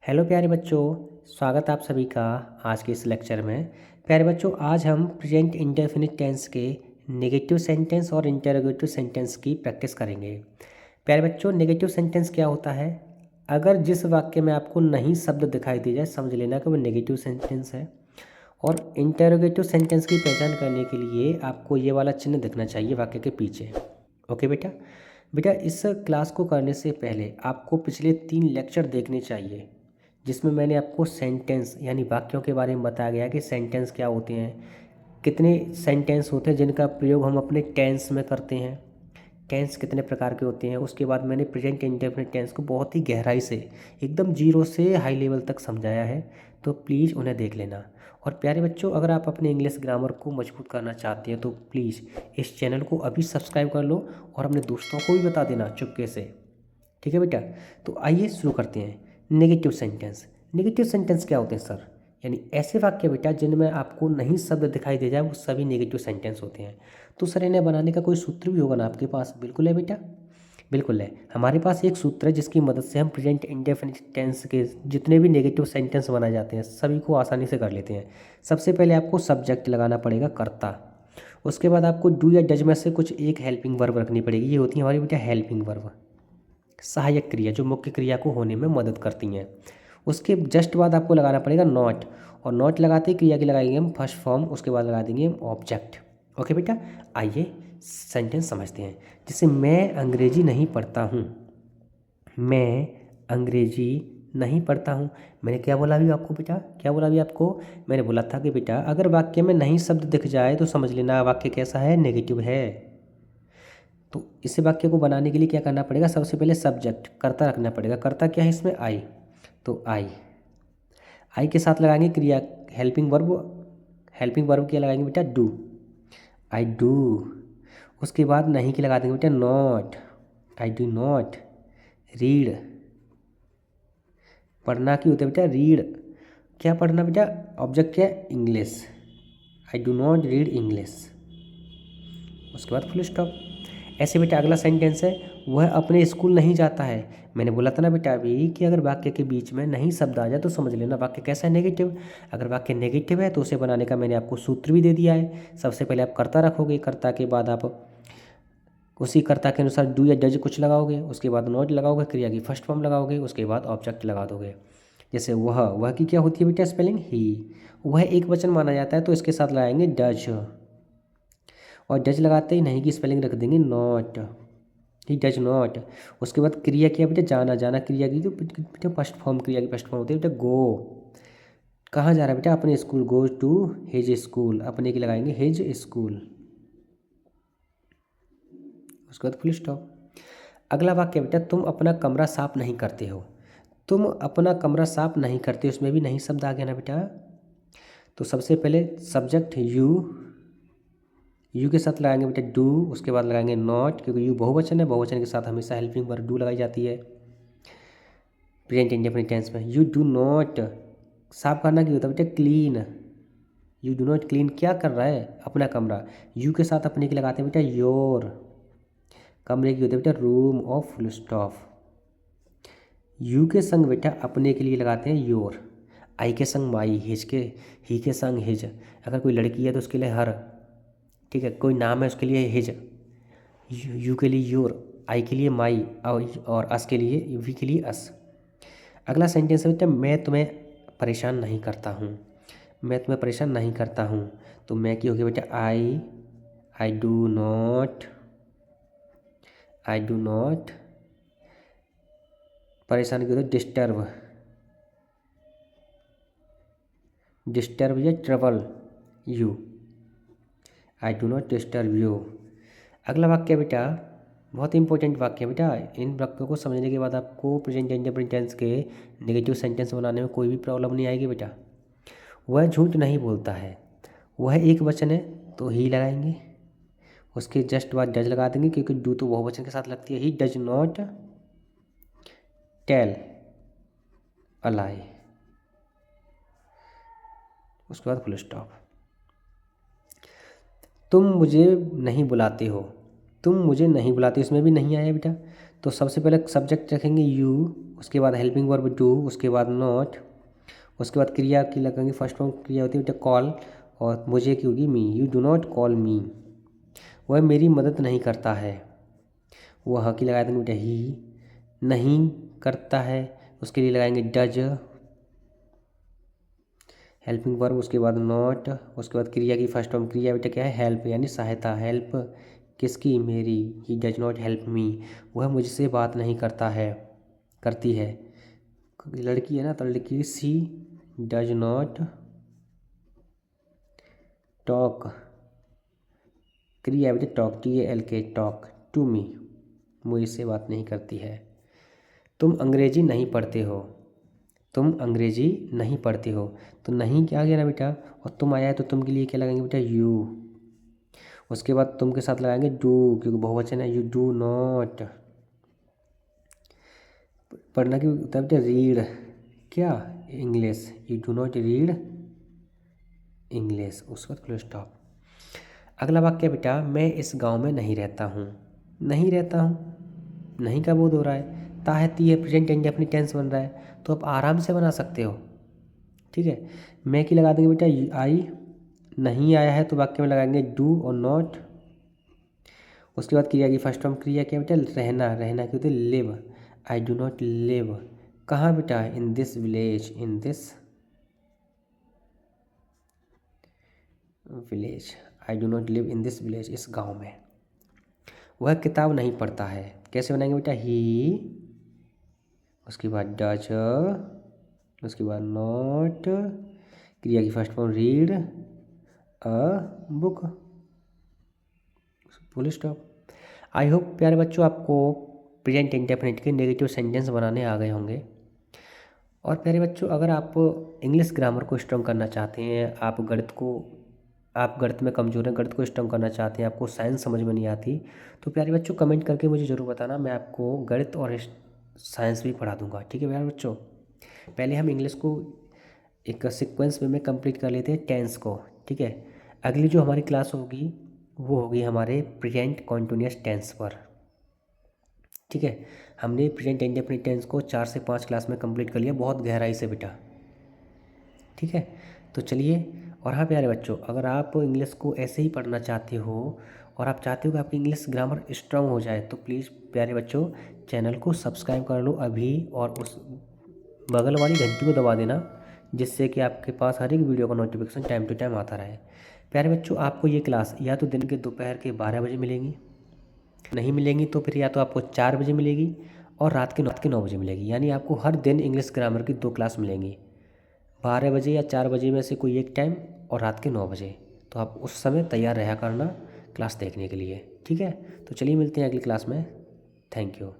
Hello प्यारे बच्चों, स्वागत आप सभी का आज के इस लेक्चर में। प्यारे बच्चों, आज हम प्रेजेंट इंडेफिनिट टेंस के नेगेटिव सेंटेंस और इंटरोगेटिव सेंटेंस की प्रैक्टिस करेंगे। प्यारे बच्चों, नेगेटिव सेंटेंस क्या होता है? अगर जिस वाक्य में आपको नहीं शब्द दिखाई दे जाए, समझ लेना कि वो नेगेटिव सेंटेंस है। और इंटरोगेटिव सेंटेंस की पहचान करने के लिए आपको ये वाला चिन्ह दिखना चाहिए वाक्य के पीछे। ओके बेटा। बेटा, इस क्लास को करने से पहले आपको पिछले 3 लेक्चर देखने चाहिए, जिसमें मैंने आपको सेंटेंस यानी वाक्यों के बारे में बताया गया कि सेंटेंस क्या होते हैं, कितने सेंटेंस होते हैं जिनका प्रयोग हम अपने टेंस में करते हैं, टेंस कितने प्रकार के होते हैं। उसके बाद मैंने प्रेजेंट इंडेफिनिट टेंस को बहुत ही गहराई से एकदम जीरो से हाई लेवल तक समझाया है, तो प्लीज़ उन्हें देख लेना। और प्यारे बच्चों, अगर आप अपने इंग्लिश ग्रामर को मजबूत करना चाहते हैं तो प्लीज़ इस चैनल को अभी सब्सक्राइब कर लो और अपने दोस्तों को भी बता देना चुपके से। ठीक है बेटा, तो आइए शुरू करते हैं। Negative sentence. नेगेटिव सेंटेंस क्या होते हैं सर? यानी ऐसे वाक्य बेटा जिनमें आपको नहीं शब्द दिखाई दे जाए, वो सभी नेगेटिव सेंटेंस होते हैं। तो सर, इन्हें बनाने का कोई सूत्र भी होगा ना आपके पास? बिल्कुल है बेटा, बिल्कुल है। हमारे पास एक सूत्र है जिसकी मदद से हम प्रेजेंट इंडेफिनिट टेंस के जितने भी नेगेटिव सेंटेंस बनाए जाते हैं सभी को आसानी से कर लेते हैं। सबसे पहले आपको सब्जेक्ट लगाना पड़ेगा, कर्ता। उसके बाद आपको डू या डज में से कुछ एक हेल्पिंग वर्ब रखनी पड़ेगी। ये होती है हमारी बेटा हेल्पिंग वर्ब, सहायक क्रिया जो मुख्य क्रिया को होने में मदद करती हैं। उसके जस्ट बाद आपको लगाना पड़ेगा नॉट, और नॉट लगाते ही क्रिया की लगाएंगे हम फर्स्ट फॉर्म, उसके बाद लगा देंगे हम ऑब्जेक्ट। ओके बेटा, आइए सेंटेंस समझते हैं। जैसे मैं अंग्रेजी नहीं पढ़ता हूँ, मैं अंग्रेजी नहीं पढ़ता हूँ। मैंने क्या बोला अभी आपको बेटा? क्या बोला अभी आपको? मैंने बोला था कि बेटा अगर वाक्य में नहीं शब्द दिख जाए तो समझ लेना वाक्य कैसा है, नेगेटिव है। तो इस वाक्य को बनाने के लिए क्या करना पड़ेगा? सबसे पहले सब्जेक्ट कर्ता रखना पड़ेगा। कर्ता क्या है इसमें? आई। तो आई, आई के साथ लगाएंगे क्रिया हेल्पिंग वर्ब। हेल्पिंग वर्ब क्या लगाएंगे बेटा? Do, I do. उसके बाद नहीं की लगा देंगे बेटा not, I do not read. पढ़ना की होता है बेटा? रीड। क्या पढ़ना बेटा? ऑब्जेक्ट क्या है? English, I do not read English. उसके बाद फुल स्टॉप। ऐसे बेटा अगला सेंटेंस है, वह अपने स्कूल नहीं जाता है। मैंने बोला था ना बेटा अभी कि अगर वाक्य के बीच में नहीं शब्द आ जाए तो समझ लेना वाक्य कैसा है, नेगेटिव। अगर वाक्य नेगेटिव है तो उसे बनाने का मैंने आपको सूत्र भी दे दिया है। सबसे पहले आप कर्ता रखोगे, कर्ता के बाद आप उसी कर्ता के अनुसार डू या डज कुछ लगाओगे, उसके बाद नॉट लगाओगे, क्रिया की फर्स्ट फॉर्म लगाओगे, उसके बाद ऑब्जेक्ट लगा दोगे। जैसे वह की क्या होती है बेटा स्पेलिंग? ही। वह एक वचन माना जाता है तो इसके साथ लगाएंगे डज, और डज लगाते ही नहीं की स्पेलिंग रख देंगे नॉट, ही डज नॉट। उसके बाद क्रिया किया बेटा जाना, जाना क्रिया की जो बेटा फर्स्ट फॉर्म, क्रिया की फर्स्ट फॉर्म होती है बेटा गो। कहाँ जा रहा है बेटा? अपने school, go to his school, अपने की लगाएंगे हिज स्कूल। उसके बाद फुल स्टॉप। अगला वाक्य बेटा तुम अपना कमरा साफ नहीं करते हो। तुम अपना कमरा साफ नहीं करते, उसमें भी नहीं शब्द आ गया ना बेटा। तो सबसे पहले सब्जेक्ट यू, यू के साथ लगाएंगे बेटा डू, उसके बाद लगाएंगे नॉट, क्योंकि यू बहुवचन है, बहुवचन के साथ हमेशा हेल्पिंग वर्ब डू लगाई जाती है प्रेजेंट इंडेफिनिट टेंस में। यू डू नॉट, साफ करना क्या होता है बेटा? Clean. You do not clean, क्या कर रहा है? अपना कमरा। यू के साथ अपने की लगाते हैं बेटा योर, कमरे की होती है बेटा room, of full stop. You के संग बेटा अपने के लिए लगाते हैं योर, आई के संग माई, हिज के, ही के संग हिज। अगर कोई लड़की है तो उसके लिए हर, ठीक है। कोई नाम है उसके लिए हिज, यू के लिए योर, आई के लिए माई, और अस के लिए, वी के लिए अस। अगला सेंटेंस है बेटा मैं तुम्हें परेशान नहीं करता हूँ। मैं तुम्हें परेशान नहीं करता हूँ, तो मैं की होगी बेटा I do not, I do not परेशान की होती है डिस्टर्ब, डिस्टर्ब या trouble you, I do not disturb you. अगला वाक्य बेटा बहुत इंपॉर्टेंट वाक्य है बेटा। इन वाक्यों को समझने के बाद आपको प्रेजेंट इंडेफिनिट टेंस के नेगेटिव सेंटेंस बनाने में कोई भी प्रॉब्लम नहीं आएगी बेटा। वह झूठ नहीं बोलता है। वह एक वचन है तो ही लगाएंगे, उसके जस्ट बाद डज लगा देंगे, क्योंकि डू तो बहुवचन के साथ लगती है। He does not tell a lie, उसके बाद फुल स्टॉप। तुम मुझे नहीं बुलाते हो। तुम मुझे नहीं बुलाते, इसमें भी नहीं आया बेटा। तो सबसे पहले सब्जेक्ट रखेंगे यू, उसके बाद हेल्पिंग वर्ब डू, उसके बाद नॉट, उसके बाद क्रिया की लगाएंगे फर्स्ट फॉर्म क्रिया होती है बेटा कॉल, और मुझे की होगी me. You do not call me, वह मेरी मदद नहीं करता है। वह की लगा देंगे बेटा ही, नहीं करता है, उसके लिए लगाएंगे डज, हेल्पिंग वर्ब, उसके बाद नॉट, उसके बाद क्रिया की फर्स्ट फॉर्म क्रिया बेटा क्या है हेल्प यानी सहायता। हेल्प किसकी, मेरी। ही डज नॉट हेल्प मी, वह मुझसे बात नहीं करता है, करती है। लड़की है ना तो लड़की सी डज नॉट टॉक, क्रिया बेटा talk TALK talk to me, मुझसे बात नहीं करती है। तुम अंग्रेजी नहीं पढ़ते हो, तुम अंग्रेजी नहीं पढ़ते हो, तो नहीं क्या गया ना बेटा, और तुम आया है तो तुम के लिए क्या लगाएंगे बेटा यू। उसके बाद तुम के साथ लगाएंगे डू, क्योंकि बहुवचन है। यू डू नॉट, पढ़ना क्यों होता है बेटा रीड, क्या English. You do not read English, उसके बाद फुल स्टॉप। अगला वाक्य बेटा मैं इस गांव में नहीं रहता हूँ। नहीं रहता हूँ, नहीं का बोध हो रहा है, ता है ती है, प्रेजेंट इंडेफिनिट टेंस बन रहा है, तो आप आराम से बना सकते हो। ठीक है, मैं की लगा देंगे बेटा आई, नहीं आया है तो वाक्य में लगाएंगे डू और नॉट। उसके बाद क्रिया की फर्स्ट फॉर्म क्रिया क्या बेटा रहना, रहना की होती है live. I do not live, कहाँ बेटा in this village, in this village. I do not live in this village, इस गांव में। वह किताब नहीं पढ़ता है, कैसे बनाएंगे बेटा ही, उसके बाद डज, उसके बाद नॉट, क्रिया की first form read a book, full stop. I hope प्यारे बच्चों आपको प्रेजेंट इंडेफिनिट के नेगेटिव सेंटेंस बनाने आ गए होंगे। और प्यारे बच्चों अगर आप इंग्लिश ग्रामर को स्ट्रॉन्ग करना चाहते हैं, आप गणित में कमज़ोर हैं, गणित को स्ट्रॉन्ग करना चाहते हैं, आपको साइंस समझ में नहीं आती, तो प्यारे बच्चों कमेंट करके मुझे ज़रूर बताना, मैं आपको गणित और साइंस भी पढ़ा दूंगा। ठीक है प्यारे बच्चों, पहले हम इंग्लिश को एक सीक्वेंस में कंप्लीट कर लेते हैं टेंस को। ठीक है, अगली जो हमारी क्लास होगी वो होगी हमारे प्रेजेंट कॉन्टिन्यूअस टेंस पर। ठीक है, हमने प्रेजेंट इंडेफिनिट टेंस को 4 से 5 क्लास में कंप्लीट कर लिया बहुत गहराई से बेटा। ठीक है, तो चलिए। और हाँ प्यारे बच्चों अगर आप इंग्लिश को ऐसे ही पढ़ना चाहते हो और आप चाहते हो कि आपकी इंग्लिश ग्रामर स्ट्रांग हो जाए, तो प्लीज़ प्यारे बच्चों चैनल को सब्सक्राइब कर लो अभी, और उस बगल वाली घंटी को दबा देना, जिससे कि आपके पास हर एक वीडियो का नोटिफिकेशन टाइम टू टाइम आता रहे। प्यारे बच्चों आपको ये क्लास या तो दिन के दोपहर के 12 बजे मिलेंगी, नहीं मिलेंगी तो फिर या तो आपको 4 बजे मिलेगी और रात के 9 बजे मिलेगी, यानी आपको हर दिन इंग्लिश ग्रामर की 2 क्लास मिलेंगी, 12 बजे या 4 बजे में से कोई एक टाइम और रात के 9 बजे। तो आप उस समय तैयार रहा करना क्लास देखने के लिए। ठीक है, तो चलिए मिलते हैं अगली क्लास में। Thank you.